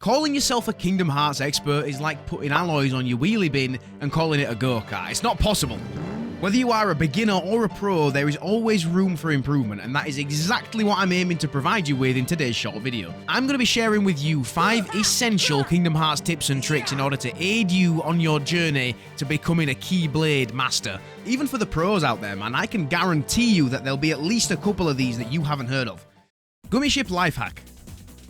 Calling yourself a Kingdom Hearts expert is like putting alloys on your wheelie bin and calling it a go-kart. It's not possible. Whether you are a beginner or a pro, there is always room for improvement, and that is exactly what I'm aiming to provide you with in today's short video. I'm going to be sharing with you 5 essential Kingdom Hearts tips and tricks in order to aid you on your journey to becoming a Keyblade master. Even for the pros out there, man, I can guarantee you that there'll be at least a couple of these that you haven't heard of. Gummi ship life hack.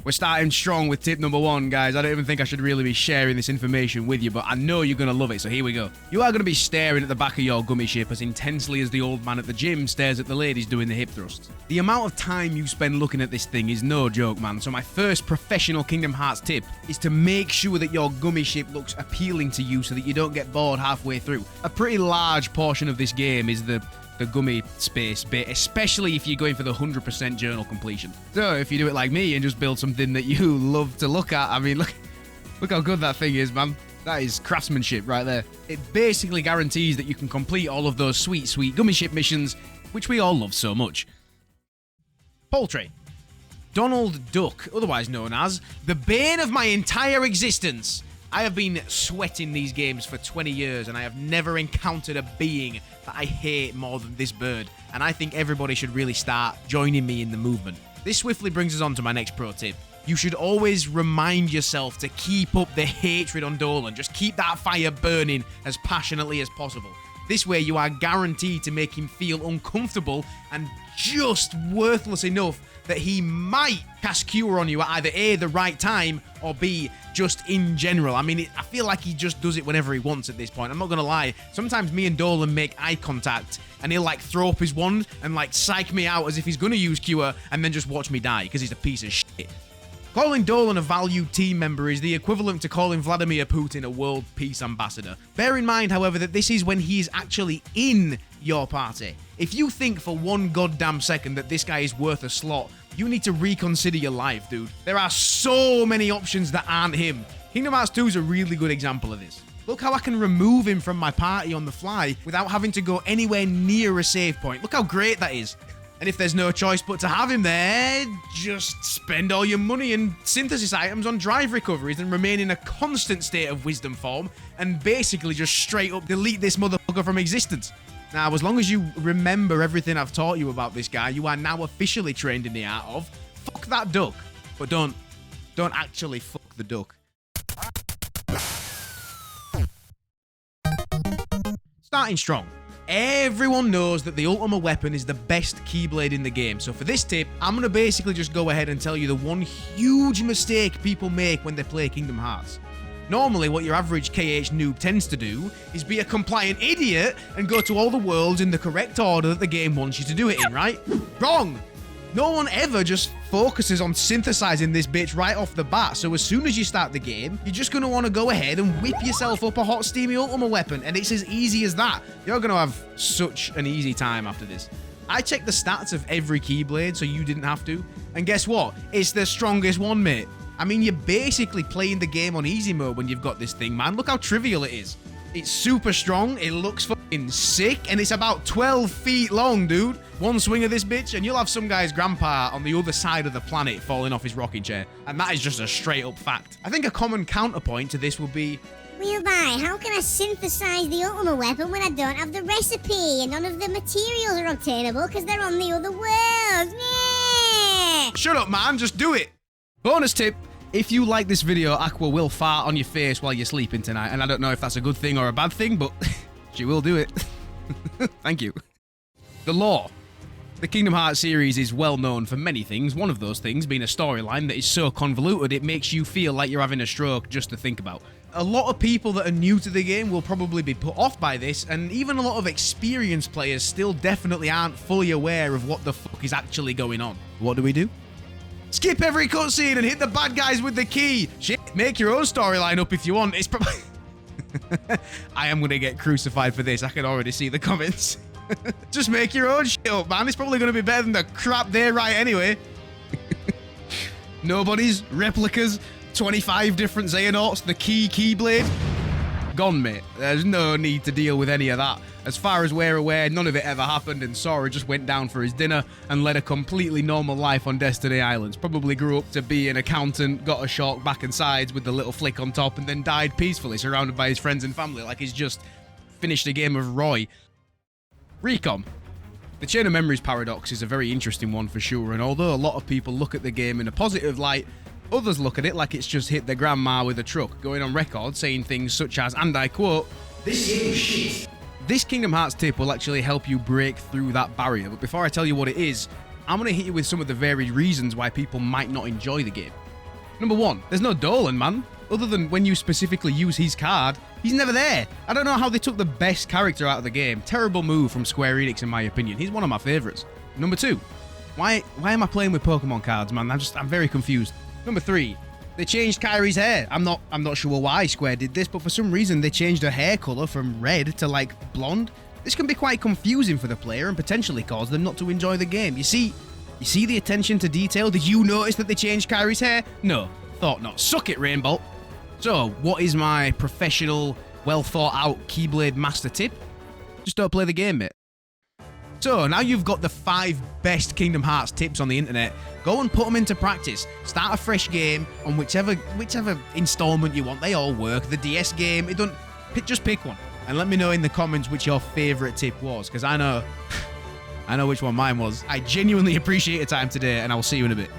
We're starting strong with tip number 1, guys. I don't even think I should really be sharing this information with you, but I know you're going to love it, so here we go. You are going to be staring at the back of your Gummi ship as intensely as the old man at the gym stares at the ladies doing the hip thrusts. The amount of time you spend looking at this thing is no joke, man, so my first professional Kingdom Hearts tip is to make sure that your Gummi ship looks appealing to you so that you don't get bored halfway through. A pretty large portion of this game is the Gummi space bit, especially if you're going for the 100% journal completion. So if you do it like me and just build something that you love to look at, I mean, look how good that thing is, man. That is craftsmanship right there. It basically guarantees that you can complete all of those sweet Gummi ship missions, which we all love so much. Poultry. Donald Duck, otherwise known as the bane of my entire existence. I have been sweating these games for 20 years and I have never encountered a being that I hate more than this bird, and I think everybody should really start joining me in the movement. This swiftly brings us on to my next pro tip. You should always remind yourself to keep up the hatred on Dolan. Just keep that fire burning as passionately as possible. This way you are guaranteed to make him feel uncomfortable and just worthless enough that he might cast Cure on you at either A, the right time, or B, just in general. I mean, I feel like he just does it whenever he wants at this point. I'm not gonna lie. Sometimes me and Dolan make eye contact and he'll like throw up his wand and like psych me out as if he's gonna use Cure and then just watch me die because he's a piece of shit. Calling Dolan a valued team member is the equivalent to calling Vladimir Putin a world peace ambassador. Bear in mind, however, that this is when he is actually in your party. If you think for one goddamn second that this guy is worth a slot, you need to reconsider your life, dude. There are so many options that aren't him. Kingdom Hearts 2 is a really good example of this. Look how I can remove him from my party on the fly without having to go anywhere near a save point. Look how great that is. And if there's no choice but to have him there, just spend all your money and synthesis items on drive recoveries and remain in a constant state of wisdom form and basically just straight up delete this motherfucker from existence. Now, as long as you remember everything I've taught you about this guy, you are now officially trained in the art of fuck that duck. But don't actually fuck the duck. Starting strong. Everyone knows that the ultimate weapon is the best Keyblade in the game, so for this tip, I'm going to basically just go ahead and tell you the one huge mistake people make when they play Kingdom Hearts. Normally, what your average KH noob tends to do is be a compliant idiot and go to all the worlds in the correct order that the game wants you to do it in, right? Wrong! No one ever just focuses on synthesizing this bitch right off the bat, so as soon as you start the game, you're just going to want to go ahead and whip yourself up a hot steamy ultimate weapon, and it's as easy as that. You're going to have such an easy time after this. I checked the stats of every Keyblade so you didn't have to, and guess what? It's the strongest one, mate. I mean, you're basically playing the game on easy mode when you've got this thing, man. Look how trivial it is. It's super strong, it looks fucking sick, and it's about 12 feet long, dude. One swing of this bitch, and you'll have some guy's grandpa on the other side of the planet falling off his rocking chair. And that is just a straight up fact. I think a common counterpoint to this would be, Wielder, how can I synthesize the ultimate weapon when I don't have the recipe and none of the materials are obtainable because they're on the other worlds? Yeah. Shut up, man, just do it. Bonus tip. If you like this video, Aqua will fart on your face while you're sleeping tonight, and I don't know if that's a good thing or a bad thing, but she will do it. Thank you. The lore. The Kingdom Hearts series is well known for many things, one of those things being a storyline that is so convoluted it makes you feel like you're having a stroke just to think about. A lot of people that are new to the game will probably be put off by this, and even a lot of experienced players still definitely aren't fully aware of what the fuck is actually going on. What do? Skip every cutscene and hit the bad guys with the key. Shit, make your own storyline up if you want. It's probably... I am going to get crucified for this. I can already see the comments. Just make your own shit up, man. It's probably going to be better than the crap they write anyway. Nobodies, replicas, 25 different Xehanauts, the Keyblade. Gone, mate. There's no need to deal with any of that. As far as we're aware, none of it ever happened, and Sora just went down for his dinner and led a completely normal life on Destiny Islands. Probably grew up to be an accountant, got a short back and sides with the little flick on top, and then died peacefully, surrounded by his friends and family, like he's just finished a game of Roy. ReCoM. The Chain of Memories paradox is a very interesting one for sure, and although a lot of people look at the game in a positive light, others look at it like it's just hit their grandma with a truck, going on record saying things such as, and I quote, "This game is shit." This Kingdom Hearts tip will actually help you break through that barrier, but before I tell you what it is, I'm going to hit you with some of the varied reasons why people might not enjoy the game. Number 1, there's no Dolan, man. Other than when you specifically use his card, he's never there. I don't know how they took the best character out of the game. Terrible move from Square Enix in my opinion. He's one of my favourites. Number 2, why am I playing with Pokemon cards, man? I'm very confused. Number 3, they changed Kairi's hair. I'm not sure why Square did this, but for some reason they changed her hair colour from red to like blonde. This can be quite confusing for the player and potentially cause them not to enjoy the game. You see the attention to detail? Did you notice that they changed Kairi's hair? No, thought not. Suck it, Rainbow. So, what is my professional, well thought out Keyblade master tip? Just don't play the game, mate. So, now you've got the 5 best Kingdom Hearts tips on the internet, go and put them into practice. Start a fresh game on whichever installment you want. They all work. The DS game, just pick one. And let me know in the comments which your favourite tip was, because I know which one mine was. I genuinely appreciate your time today, and I will see you in a bit.